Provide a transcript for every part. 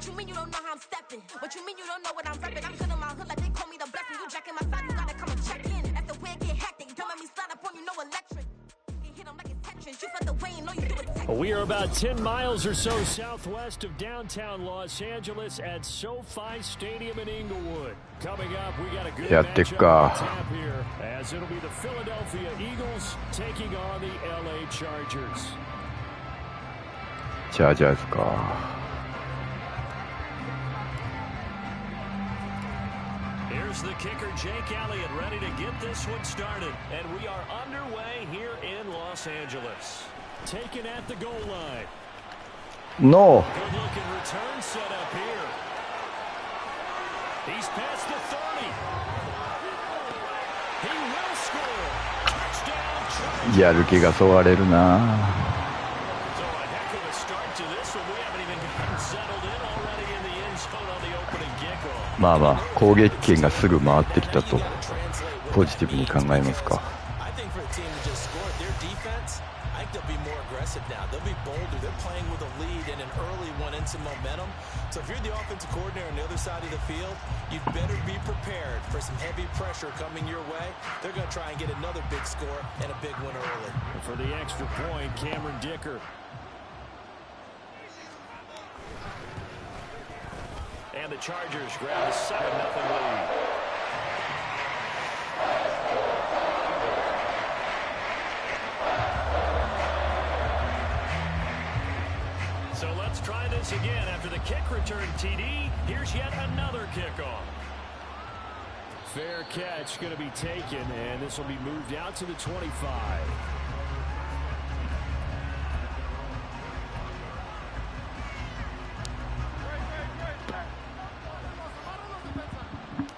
you mean you don't know how I'm stepping? What you mean you don't know what I'm repping? I'm good in my hood like they call me the blessing. You jacking my side, you gotta come and check in. That's the way it get hectic. Don't make me slide up on you, no electric. You hit 'em like it's Tetris. You felt the way, you know you do it. We are about 10 miles or so southwest of downtown Los Angeles at SoFi Stadium in Inglewood. Coming up, we got a good matchup on tap here, as it'll be the Philadelphia Eagles taking on the LA Chargers. Chargers か。Here's the kicker, Jake Elliott, ready to get this one started. And we are underway here in Los Angeles. Taken at the goal line. No. Good looking return set up here. He's past the 30. He will score. Touchdown. やる気がそがれるな。So a heck of a start to this one. We haven't even gotten settled in already in the end zone on the opening kickoff. まあまあ攻撃権がすぐ回ってきたとポジティブに考えますか。They'll be more aggressive now. They'll be bolder. They're playing with a lead and an early one and some momentum. So if you're the offensive coordinator on the other side of the field, you'd better be prepared for some heavy pressure coming your way. They're going to try and get another big score and a big one early. And for the extra point, Cameron Dicker. And the Chargers grab a 7-0 lead. So let's try this again. After the kick return TD, here's yet another kickoff. Fair catch going to be taken, and this will be moved out to the 25.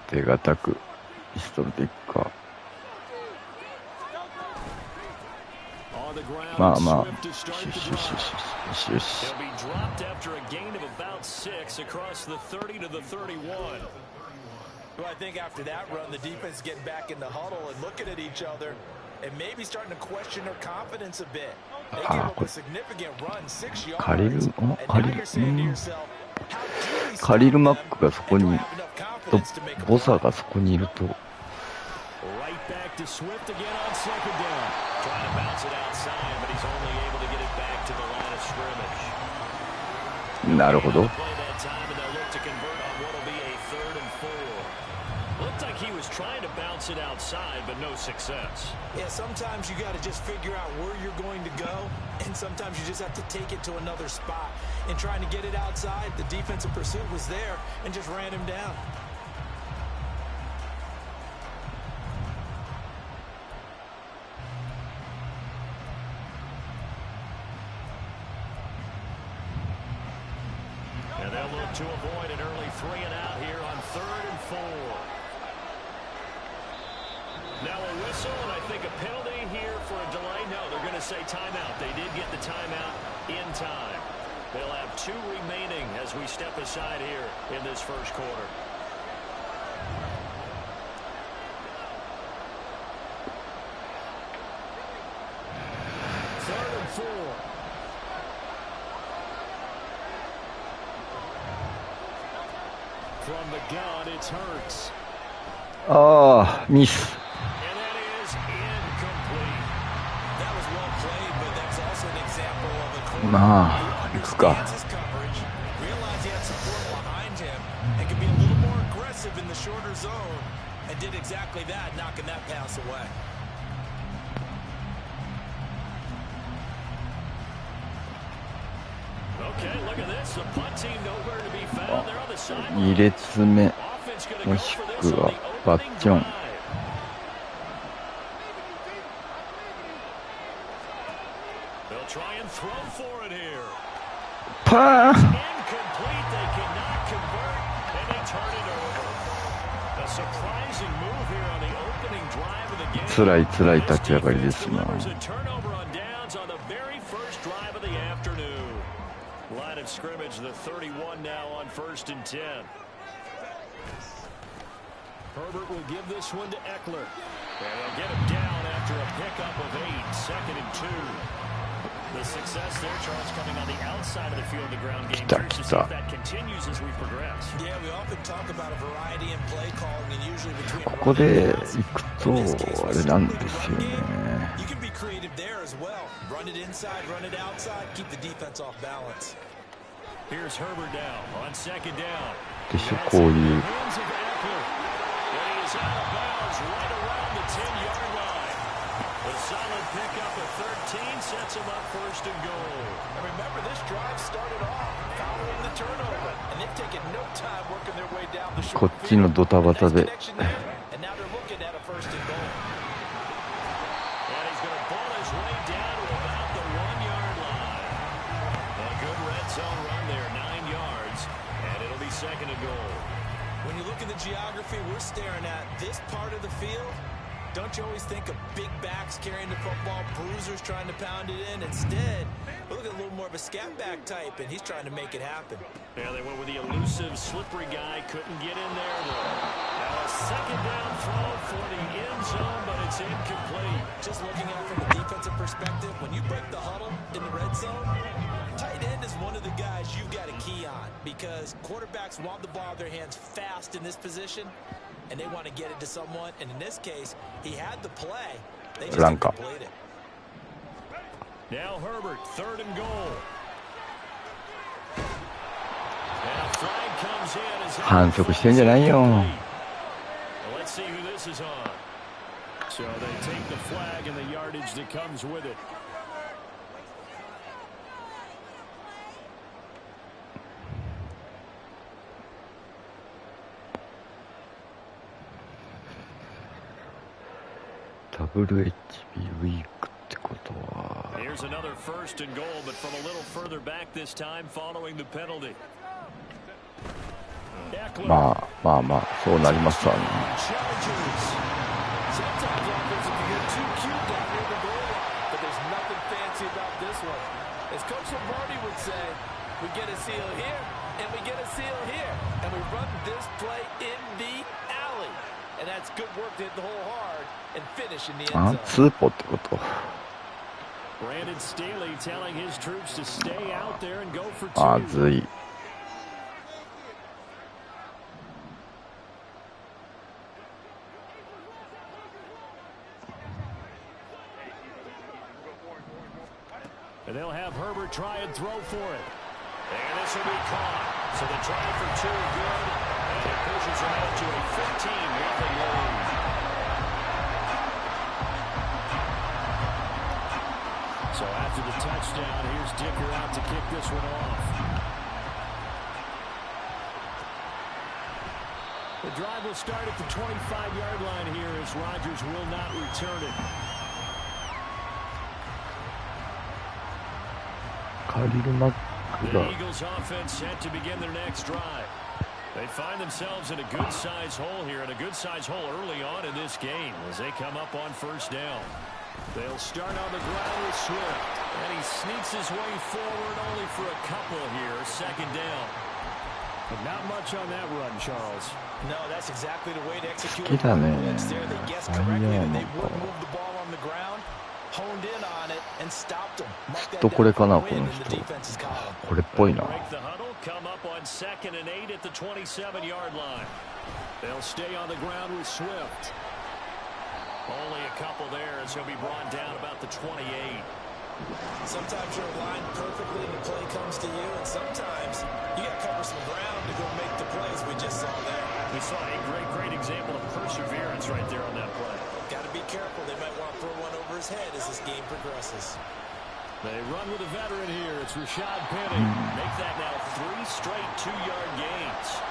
手堅くピストルでいくか。まあまあ、よしよしよしよしよし。He'll be dropped after a gain of about 6 across the 30 to the 31. Well, I think after that run, the defense getting back in the huddle and looking at each other and maybe starting to question their confidence a bit. They gave up a significant run, 6 yards. カリルマックがそこにとボサがそこにいると。Right back to Swift again on second down. Trying to bounce it outside, but he's only able to get it back to the line of scrimmage. なるほど。Looked like he was trying to bounce it outside, but no success. Yeah, sometimes you got to just figure out where you're going to go, and sometimes you just have to take it to another spot. And trying to get it outside, the defensive pursuit was there and just ran him down. 'They'll look to avoid an early 3 and out here on 3rd and 4. Now a whistle, and I think a penalty here for a delay. No, they're going to say timeout. They did get the timeout in time. They'll have 2 remaining as we step aside here in this first quarter. Third and 4. From the gun, it's Hurts. ああ、ミス。And that is incomplete. That was well played, but that's also an example of a quarterback まあ、who 行くか。 understands his coverage, realized he had support behind him, and could be a little more aggressive in the shorter zone, and did exactly that, knocking that pass away. Okay, look at this. The punt team nowhere to be found. They're on the sideline. 2列目もしくはバッチョン。They'll try and throw for it here. パーン Incomplete. They cannot convert, and they turn it over. A surprising move here on the opening drive of the game. つらいつらい立ち上がりですな。 Delivers a turnover on downs on the very first drive of the afternoon. Line of scrimmage, the 31 now on 1st and 10. Herbert will give this one to Eckler. And they'll get him down after a pickup of 8, 2nd and 2. The success there, Charles, coming on the outside of the field, the ground game. 来た来た。 That continues as we progress. Yeah, we often talk about a variety in play calling and usually between ここで行くとあれなんですよね。 You can be creative there as well. Run it inside, run it outside, keep the defense off balance. Here's Herbert now on second down. でしょこういう。 Hands of Eckler. And he is out of bounds right around the 10-yard line. A solid pickup of 13 sets him up first and goal. And remember, this drive started off following the turnover, and they've taken no time working their way down the こ short っちのドタバタで。 connection there, and now they're looking at a first and goal. And he's going to ball his way down to about the 1-yard line. A good red zone run there, 9 yards, and it'll be second and goal. When you look at the geography we're staring at, this part of the field, don't you always think of big backs carrying the football, bruisers trying to pound it in? Instead, we look at a little more of a scat back type, and he's trying to make it happen. Yeah, they went with the elusive, slippery guy. Couldn't get in there, though. Now a second down throw for the end zone, but it's incomplete. Just looking at it from a defensive perspective, when you break the huddle in the red zone, tight end is one of the guys you've got to key on because quarterbacks want the ball in their hands fast in this position, and they want to get it to someone. And in this case, he had the play. They just didn't complete it. Now Herbert, third and goal. And a flag comes in as 反則してんじゃないよ。 Let's see who this is on. So they take the flag and the yardage that comes with it. WHB ウィークってことは。 Here's another first and goal, but from a little further back this time following the penalty. まあまあまあそうなりますわね。 Sometimes offense can get too cute down near the goal line, but there's nothing fancy about this one. As Coach Lombardi would say, we get a seal here, and we get a seal here, and we run this play in the alley. And that's good work to hit the hole hard and finish in the end zone. ツーポってこと。 Brandon Staley telling his troops to stay out there and go for two. まずい。 And they'll have Herbert try and throw for it. And this will be caught. So the try for two good. And it pushes them out to a 15-0 lead. So after the touchdown, here's Dicker out to kick this one off. The drive will start at the 25-yard line here as Rodgers will not return it. カリル・マック The が Eagles offense set to begin their next drive. They find themselves in a good-sized hole here, and a good-sized hole early on in this game as they come up on first down. They'll start on the ground with Swift, and he sneaks his way forward only for a couple here, second down. But not much on that run, Charles. No, that's exactly the way to execute. 好きだね。 They guessed correctly that they would move the ball on the ground, honed in on it, and stopped them. ずっとこれかなこの人。これっぽいな。 Break the huddle, come up on 2nd and 8 at the 27-yard line. They'll stay on the ground with Swift. Only a couple there as he'll be brought down about the 28. Sometimes you're aligned perfectly and the play comes to you, and sometimes you got to cover some ground to go make the plays we just saw there. We saw a great example of perseverance right there on that play. Got to be careful. They might want to throw one over his head as this game progresses. They run with a veteran here. It's Rashad Penny. Make that now 3 straight 2-yard gains.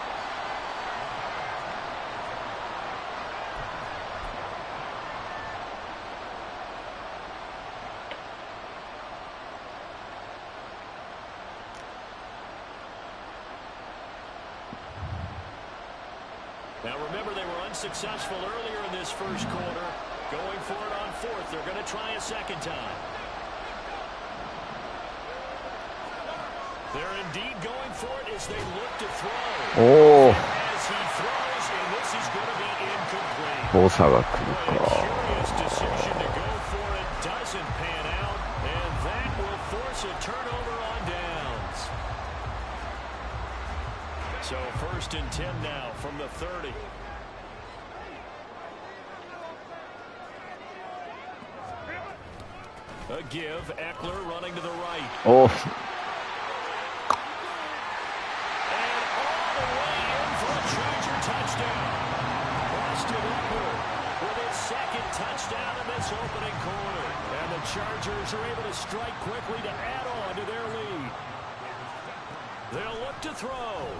Now remember, they were unsuccessful earlier in this first quarter. Going for it on 4th. They're going to try a second time. They're indeed going for it as they look to throw. Oh. As he throws, and this is going to be incomplete. ボサが来る A か。 curious decision to go for it doesn't pan out, and that will first and 10 now from the 30. A give, Eckler running to the right. Oh. And all the way in for a Charger touchdown. Austin Eckler with his second touchdown in this opening quarter. And the Chargers are able to strike quickly to add on to their lead. They'll look to throw.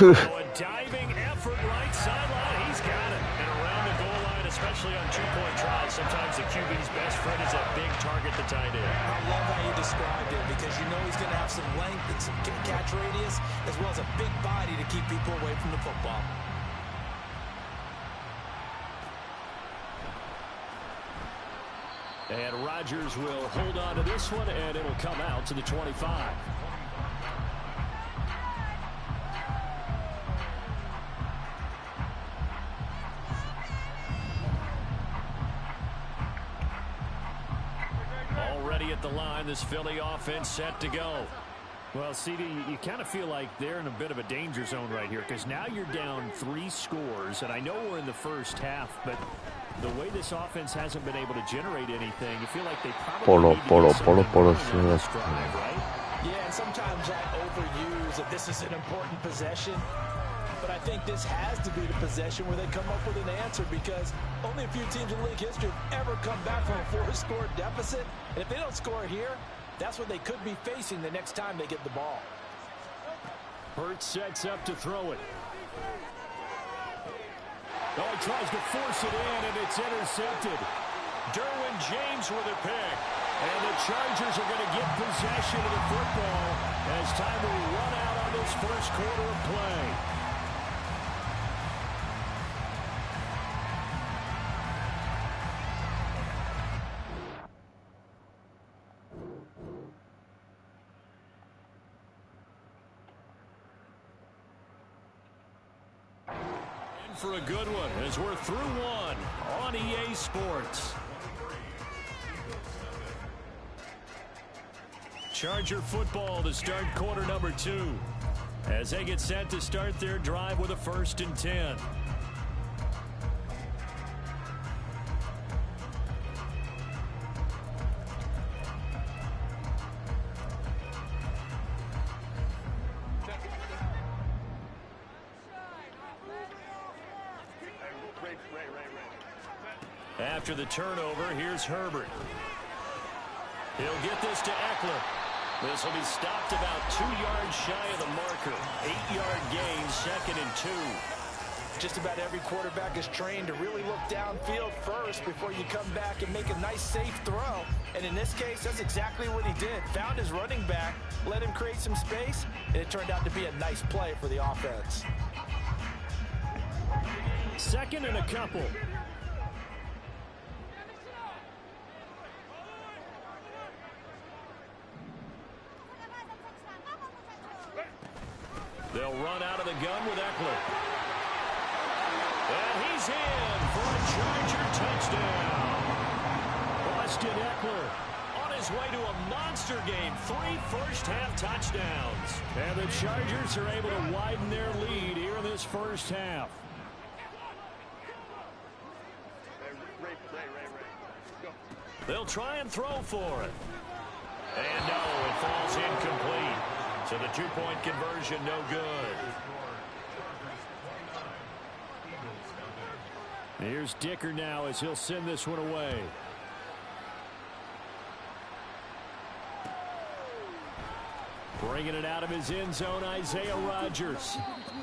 A diving effort right sideline. He's got it. And around the goal line, especially on two-point tries, sometimes the QB's best friend is a big target to tight end. I love how you described it because you know he's going to have some length and some catch radius as well as a big body to keep people away from the football. And Rodgers will hold on to this one, and it'll come out to the 25. Already at the line, this Philly offense set to go. Well, CD, you kind of feel like they're in a bit of a danger zone right here because now you're down 3 scores, and I know we're in the first half, but the way this offense hasn't been able to generate anything, you feel like they probably need to get something going on this drive, right? Yeah, and sometimes Jack overuse that this is an important possession. But I think this has to be the possession where they come up with an answer because only a few teams in league history have ever come back from a 4-score deficit. And if they don't score here, that's what they could be facing the next time they get the ball. Hurts sets up to throw it. Oh, he tries to force it in, and it's intercepted. Derwin James with a pick. And the Chargers are going to get possession of the football as time will run out on this first quarter of play. For a good one as we're through one on EA Sports. Charger football to start quarter number 2 as they get set to start their drive with a 1st and 10. After the turnover, here's Herbert. He'll get this to Eckler. This will be stopped about 2 yards shy of the marker. 8-yard gain, 2nd and 2. Just about every quarterback is trained to really look downfield first before you come back and make a nice, safe throw. And in this case, that's exactly what he did. Found his running back, let him create some space, and it turned out to be a nice play for the offense. 2nd and a couple. They'll run out of the gun with Eckler. And he's in for a Charger touchdown. Austin Eckler on his way to a monster game. 3 first-half touchdowns. And the Chargers are able to widen their lead here in this first half. They'll try and throw for it. And no, it falls incomplete. So the 2-point conversion, no good. Here's Dicker now as he'll send this one away. Bringing it out of his end zone, Isaiah Rodgers.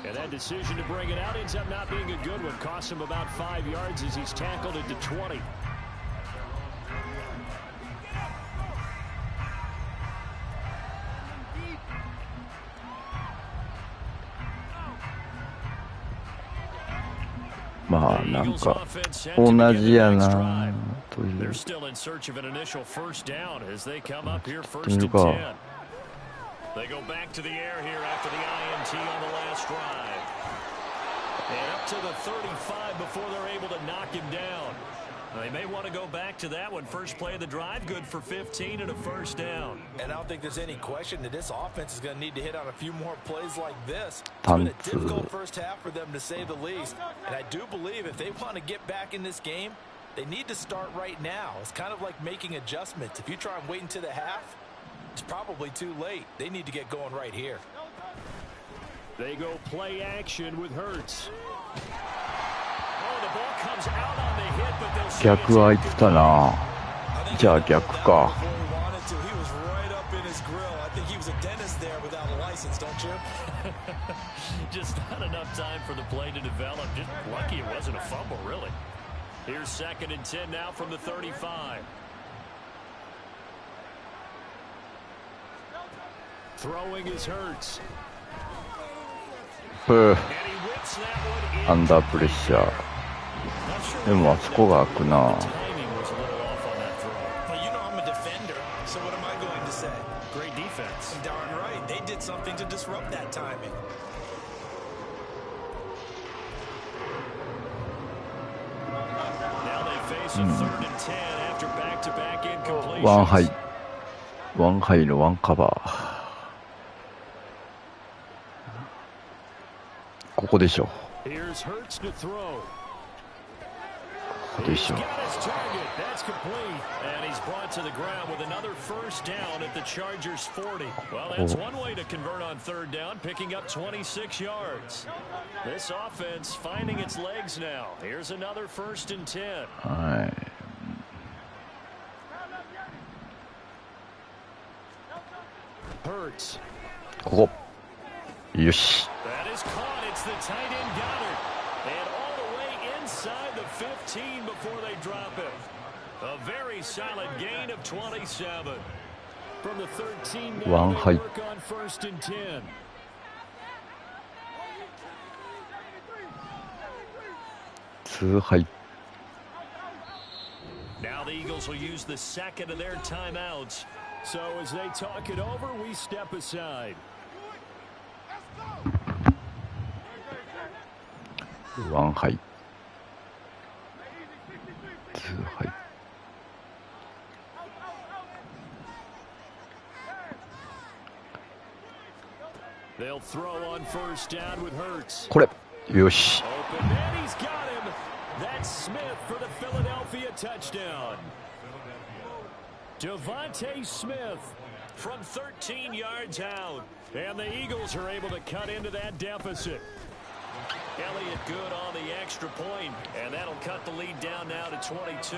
And that decision to bring it out ends up not being a good one. Costs him about 5 yards as he's tackled into 20.まあなんか同じやなという。 They're still in search of an initial first down as they come up here 1st and 10. They go back to the air here after the INT on the last drive. And up to the 35 before they're able to knock him down. They may want to go back to that one. First play of the drive, good for 15 and a first down. And I don't think there's any question that this offense is going to need to hit on a few more plays like this. It's been a difficult first half for them, to say the least. And I do believe if they want to get back in this game, they need to start right now. It's kind of like making adjustments. If you try and wait until the half, it's probably too late. They need to get going right here. They go play action with Hurts.逆は言ってたな。じゃあ逆か。Just not enough time for the play to develop. Just lucky it wasn't a fumble, really. Here's 2nd and 10 now from the 35. Throwing his Hurts. アンダープレッシャー。でもあそこが開くな。ワンハイ。ワンハイのワンカバー。ここでしょ。ここでしょ。That's complete, and he's brought to the ground with another first down at the Chargers 40. Well, that's one way to convert on 3rd down, picking up 26 yards. This offense finding its legs now. Here's another 1st and 10. はい。Hurts. ここ。よし。That is caught. It's the tight end Goddard. And all the way inside the 15 before they drop it. A very solid gain of 27. From the 13 now, they work on 1st and 10. Now the Eagles will use the 2nd of their timeouts. So as they talk it over, we step aside. ワンハイ。ツーハイ。They'll throw on 1st down with Hurts. これ。よし。Open man, he's got him. That's Smith for the Philadelphia touchdown. Devontae Smith from 13 yards out. And the Eagles are able to cut into that deficit. Elliott good on the extra point, and that'll cut the lead down now to 22.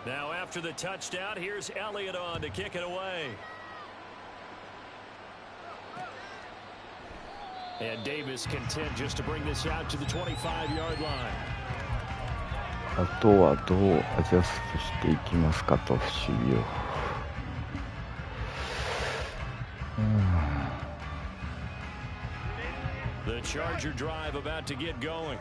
Now after the touchdown, here's Elliott on to kick it away. And Davis content just to bring this out to the 25-yard line. あとはどうアジャストしていきますかと、不思議を。The Charger drive about to get going.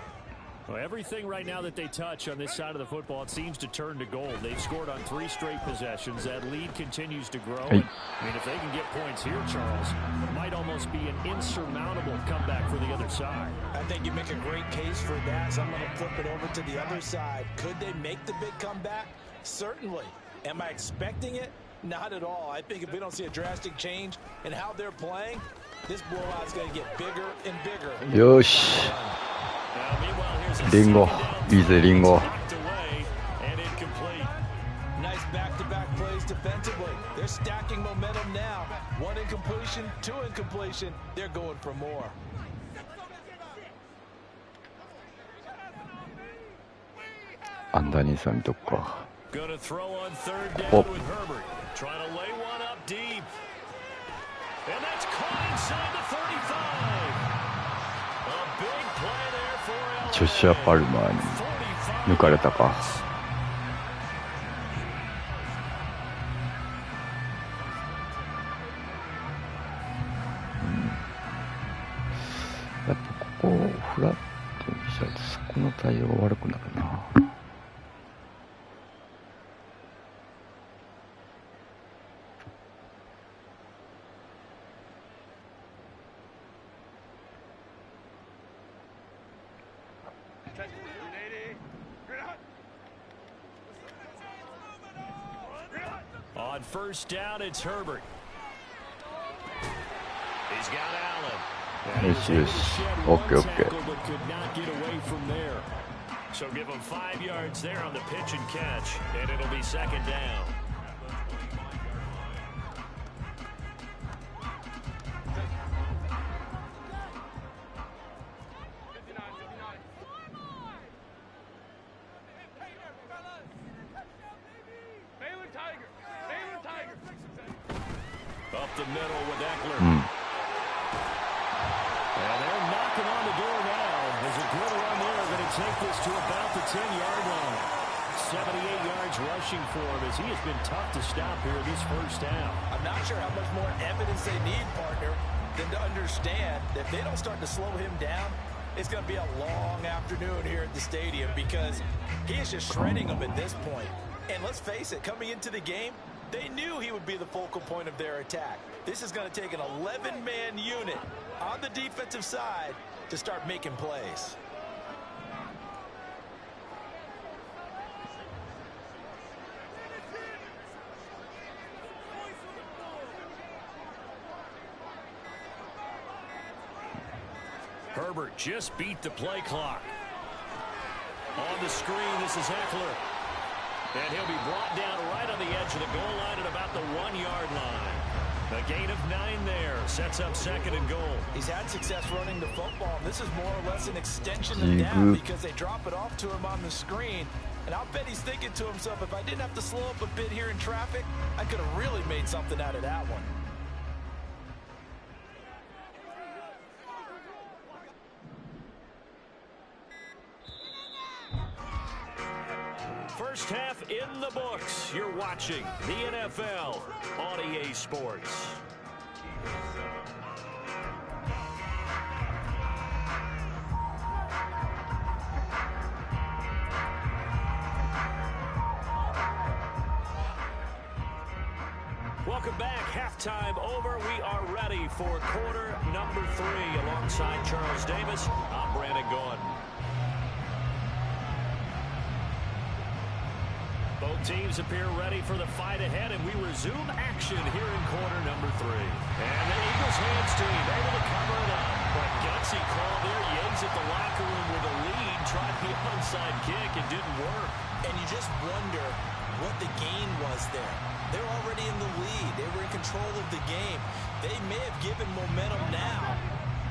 Well, everything right now that they touch on this side of the football, it seems to turn to gold. They've scored on 3 straight possessions. That lead continues to grow. Hey. I mean, if they can get points here, Charles, it might almost be an insurmountable comeback for the other side. I think you make a great case for that. So I'm going to flip it over to the other side. Could they make the big comeback? Certainly. Am I expecting it? Not at all. I think if we don't see a drastic change in how they're playing, this blowout is going to get bigger and bigger. よし。リンゴ。いいぜ、リンゴ。Nice back-to-back plays defensively. They're stacking momentum now. 1 incompletion, 2 incompletion. They're going for more. Underneath見とくか。Gonna throw on 3rd down with Herbert. Trying to lay one up deep. And that's caught inside the 35. A big play there for Elliott. ジョシュア・パルマーに抜かれたか。やっぱここをフラットにしちゃうとそこの対応悪くなるな。On first down, it's Herbert. He's got Allen. Yes, yes. Okay, okay. But could not get away from there. So give him 5 yards there on the pitch and catch, and it'll be second down. Up the middle with Eckler. And they're knocking on the door now. There's a good run there. Going to take this to about the 10-yard line. 78 yards rushing for him as he has been tough to stop here this first half. I'm not sure how much more evidence they need, partner, than to understand that if they don't start to slow him down, it's going to be a long afternoon here at the stadium because he is just shredding them at this point. And let's face it, coming into the game, they knew he would be the focal point of their attack. This is going to take an 11-man unit on the defensive side to start making plays. Herbert just beat the play clock. On the screen, this is Eckler. And he'll be brought down right on the edge of the goal line at about the 1-yard line. A gain of 9 there. Sets up second and goal. He's had success running the football. This is more or less an extension of that because they drop it off to him on the screen. And I'll bet he's thinking to himself, if I didn't have to slow up a bit here in traffic, I could have really made something out of that one. First half in the books. You're watching the NFL on EA Sports. Welcome back. Halftime over. We are ready for quarter number 3. Alongside Charles Davis, I'm Brandon Gaughan. Both teams appear ready for the fight ahead, and we resume action here in quarter number 3. And the Eagles hands team able to cover it up. But gutsy call there. Yates at the locker room with a lead. Tried the onside kick. It didn't work. And you just wonder what the gain was there. They're already in the lead. They were in control of the game. They may have given momentum now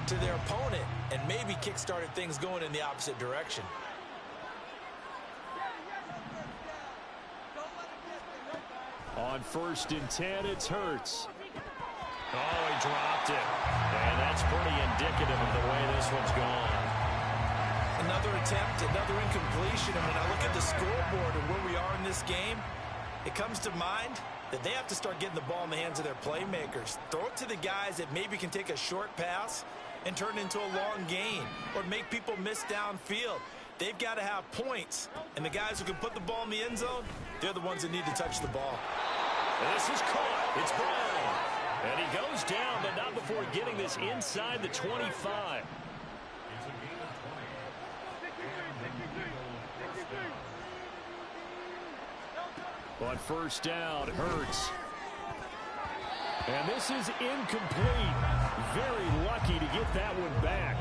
to their opponent and maybe kick-started things going in the opposite direction. On first and 10, it's Hurts. Oh, he dropped it. And that's pretty indicative of the way this one's gone. Another attempt, another incompletion. And when I look at the scoreboard and where we are in this game, it comes to mind that they have to start getting the ball in the hands of their playmakers. Throw it to the guys that maybe can take a short pass and turn it into a long gain or make people miss downfield. They've got to have points. And the guys who can put the ball in the end zone, they're the ones that need to touch the ball. This is caught. It's Brown. And he goes down, but not before getting this inside the 25. On first down, Hurts. And this is incomplete. Very lucky to get that one back.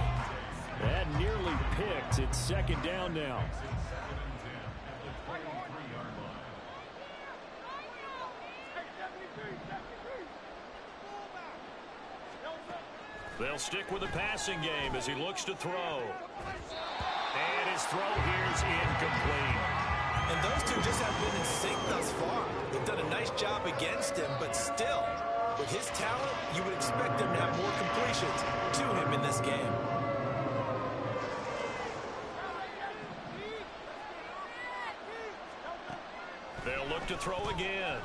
That nearly picked. It's second down now. They'll stick with the passing game as he looks to throw. And his throw here is incomplete. And those two just have been in sync thus far. They've done a nice job against him, but still, with his talent, you would expect them to have more completions to him in this game. They'll look to throw again.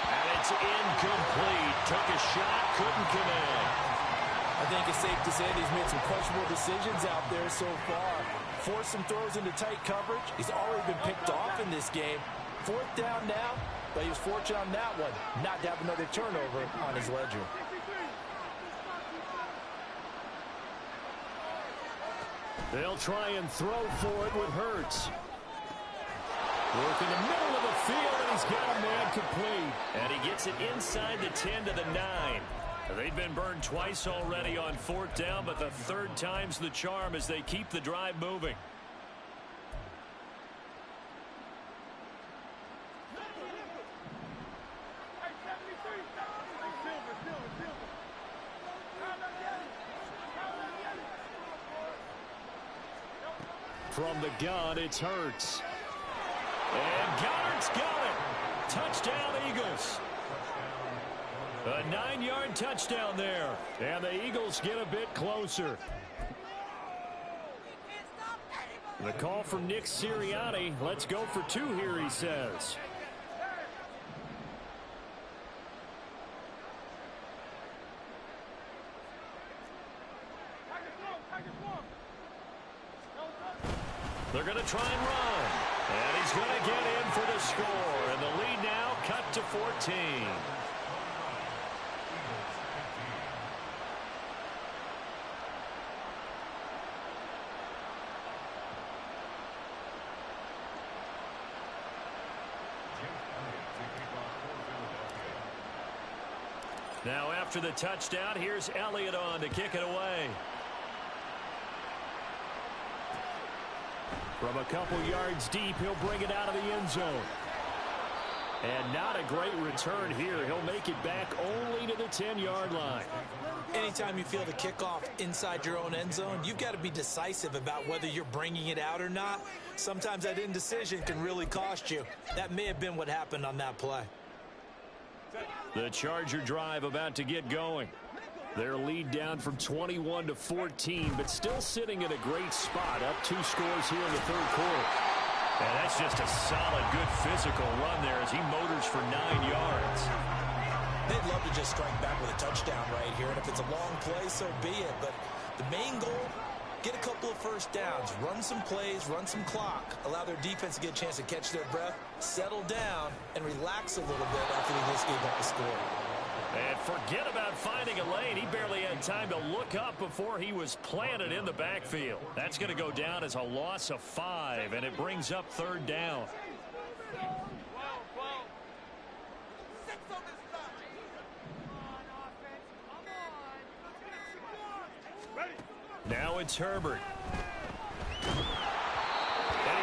And it's incomplete. Took a shot, couldn't connect. I think it's safe to say that he's made some questionable decisions out there so far. Forced some throws into tight coverage. He's already been picked off in this game. Fourth down now, but he was fortunate on that one not to have another turnover on his ledger. They'll try and throw for it with Hurts. Work in the middle of the field, and he's got a man complete. And he gets it inside the 10 to the 9. They've been burned twice already on 4th down, but the 3rd time's the charm as they keep the drive moving. From the gun, it's Hurts. And Goddard's got it. Touchdown, Eagles. A 9-yard touchdown there. And the Eagles get a bit closer. The call from Nick Sirianni. Let's go for 2 here, he says. They're going to try and run. And he's going to get in for the score. And the lead now cut to 14. Now after the touchdown, here's Elliott on to kick it away. From a couple yards deep, he'll bring it out of the end zone. And not a great return here. He'll make it back only to the 10-yard line. Anytime you feel the kickoff inside your own end zone, you've got to be decisive about whether you're bringing it out or not. Sometimes that indecision can really cost you. That may have been what happened on that play. The Charger drive about to get going. Their lead down from 21 to 14, but still sitting in a great spot. Up 2 scores here in the 3rd quarter. And that's just a solid, good physical run there as he motors for 9 yards. They'd love to just strike back with a touchdown right here, and if it's a long play, so be it. But the main goal, get a couple of first downs, run some plays, run some clock, allow their defense to get a chance to catch their breath, settle down, and relax a little bit after they just gave up a score. And forget about finding a lane. He barely had time to look up before he was planted in the backfield. That's going to go down as a loss of 5, and it brings up 3rd down. Now it's Herbert. And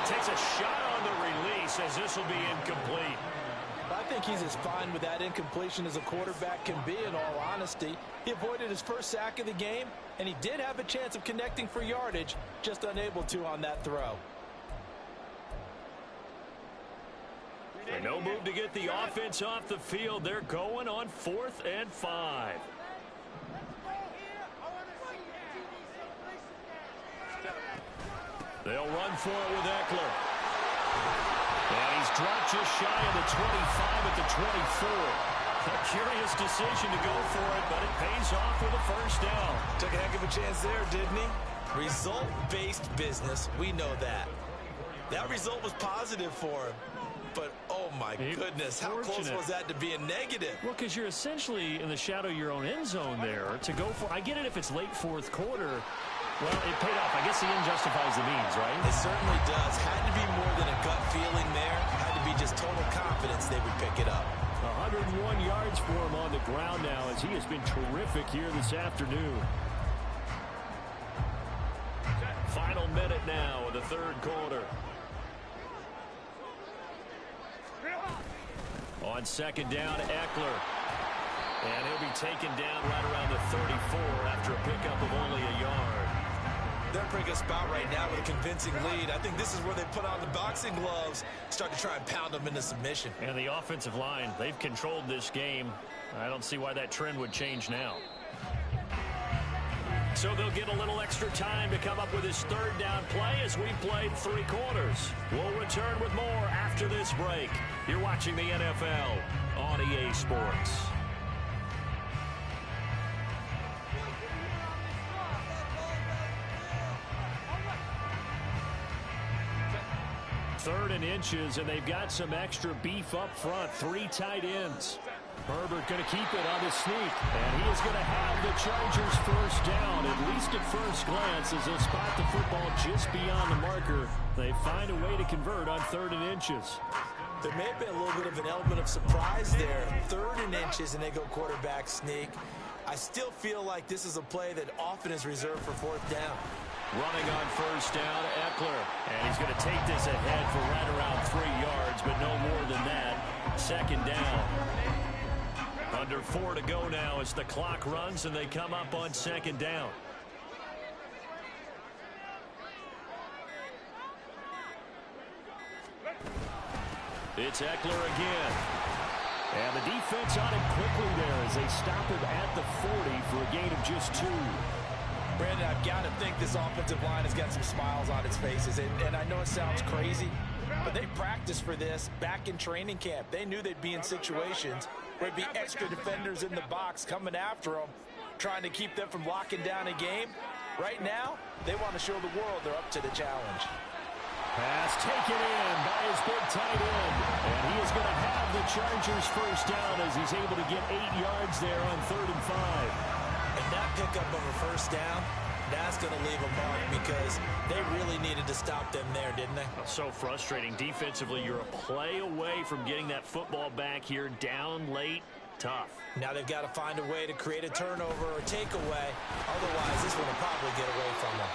he takes a shot on the release as this will be incomplete. I think he's as fine with that incompletion as a quarterback can be, in all honesty. He avoided his first sack of the game, and he did have a chance of connecting for yardage, just unable to on that throw. And no move to get the offense off the field. They're going on 4th and 5. They'll run for it with Eckler. And he's dropped just shy of the 25 at the 24. A curious decision to go for it, but it pays off with a first down. Took a heck of a chance there, didn't he? Result-based business, we know that. That result was positive for him. But, oh my goodness, how close was that to being negative? Well, because you're essentially in the shadow of your own end zone there to go for. I get it if it's late 4th quarter. Well, it paid off. I guess the end justifies the means, right? It certainly does. Had to be more than a gut feeling there. Had to be just total confidence they would pick it up. 101 yards for him on the ground now as he has been terrific here this afternoon. Final minute now of the 3rd quarter. On 2nd down, Eckler. And he'll be taken down right around the 34 after a pickup of only a yard. They're in a pretty good spot right now with a convincing lead. I think this is where they put on the boxing gloves, start to try and pound them into submission. And the offensive line, they've controlled this game. I don't see why that trend would change now. So they'll get a little extra time to come up with his 3rd down play as we played 3 quarters. We'll return with more after this break. You're watching the NFL on EA Sports. 3rd and inches, and they've got some extra beef up front. 3 tight ends. Herbert going to keep it on the sneak, and he is going to have the Chargers first down, at least at first glance, as they'll spot the football just beyond the marker. They find a way to convert on 3rd and inches. There may have been a little bit of an element of surprise there. 3rd and inches, and they go quarterback sneak. I still feel like this is a play that often is reserved for 4th down. Running on first down, Eckler. And he's going to take this ahead for right around 3 yards, but no more than that. 2nd down. Under 4 to go now as the clock runs and they come up on 2nd down. It's Eckler again. And the defense on him quickly there as they stop him at the 40 for a gain of just 2. Brandon, I've got to think this offensive line has got some smiles on its faces. And I know it sounds crazy, but they practiced for this back in training camp. They knew they'd be in situations where there'd be extra defenders in the box coming after them, trying to keep them from locking down a game. Right now, they want to show the world they're up to the challenge. Pass taken in by his big tight end. And he is going to have the Chargers first down as he's able to get 8 yards there on 3rd and 5. And that pickup of a first down, that's going to leave a mark because they really needed to stop them there, didn't they? So frustrating. Defensively, you're a play away from getting that football back here down late. Tough. Now they've got to find a way to create a turnover or takeaway. Otherwise, this one will probably get away from them.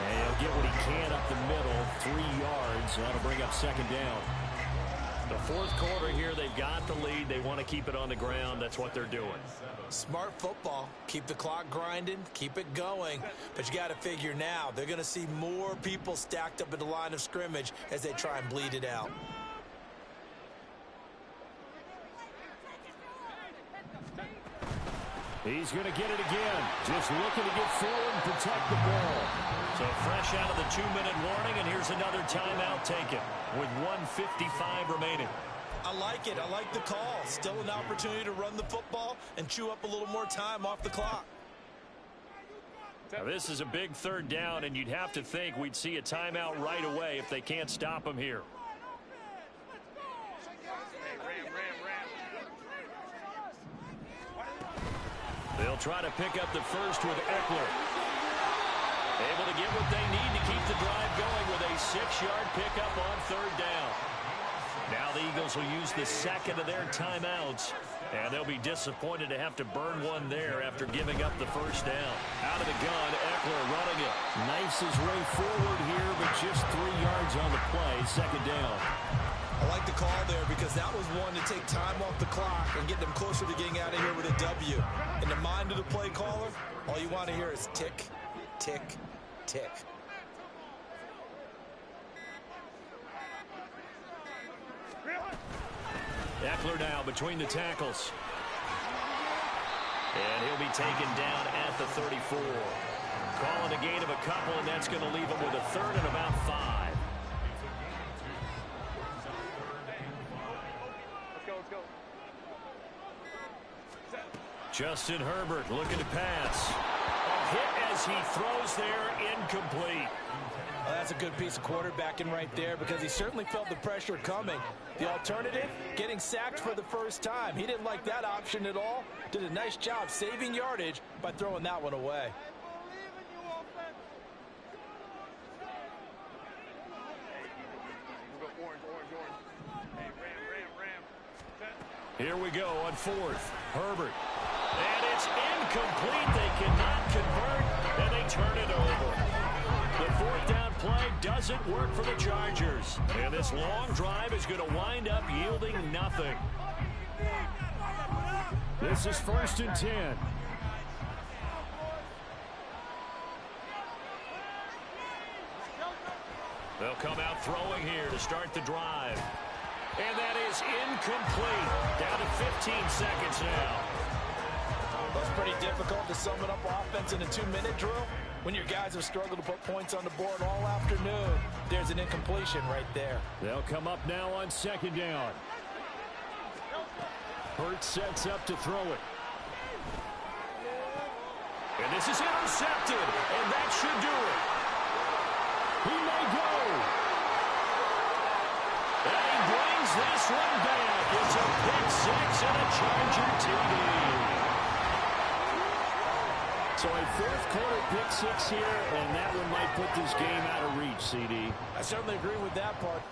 And he'll get what he can up the middle, 3 yards. That'll bring up 2nd down. The 4th quarter here, they've got the lead. They want to keep it on the ground. That's what they're doing. Smart football. Keep the clock grinding. Keep it going. But you got to figure now, they're going to see more people stacked up at the line of scrimmage as they try and bleed it out. He's going to get it again. Just looking to get forward and protect the ball. So fresh out of the 2-minute warning, and here's another timeout taken with 1:55 remaining. I like it. I like the call. Still an opportunity to run the football and chew up a little more time off the clock. Now this is a big 3rd down, and you'd have to think we'd see a timeout right away if they can't stop him here. They'll try to pick up the first with Eckler. Able to get what they need to keep the drive going with a 6-yard pickup on 3rd down. Now the Eagles will use the 2nd of their timeouts, and they'll be disappointed to have to burn one there after giving up the first down. Out of the gun, Eckler running it. Knifes his way forward here, but just 3 yards on the play. 2nd down. I like the call there because that was one to take time off the clock and get them closer to getting out of here with a W. In the mind of the play caller, all you want to hear is tick, tick, tick. Eckler now between the tackles. And he'll be taken down at the 34. Calling a gain of a couple, and that's going to leave him with a 3rd and about 5. Justin Herbert looking to pass. A hit as he throws there, incomplete. Well, that's a good piece of quarterbacking right there because he certainly felt the pressure coming. The alternative, getting sacked for the first time. He didn't like that option at all. Did a nice job saving yardage by throwing that one away. Here we go on 4th. Herbert. And it's incomplete. They cannot convert, and they turn it over. The 4th down play doesn't work for the Chargers. And this long drive is going to wind up yielding nothing. This is 1st and 10. They'll come out throwing here to start the drive. And that is incomplete. Down to 15 seconds now. Well, it's pretty difficult to sum it up offense in a 2-minute drill when your guys have struggled to put points on the board all afternoon. There's an incompletion right there. They'll come up now on 2nd down. Hurt sets up to throw it. And this is intercepted, and that should do it. He may go. And he brings this one back. It's a pick six and a Charger TD. So a fourth quarter pick six here, and that one might put this game out of reach, CD. I certainly agree with that part.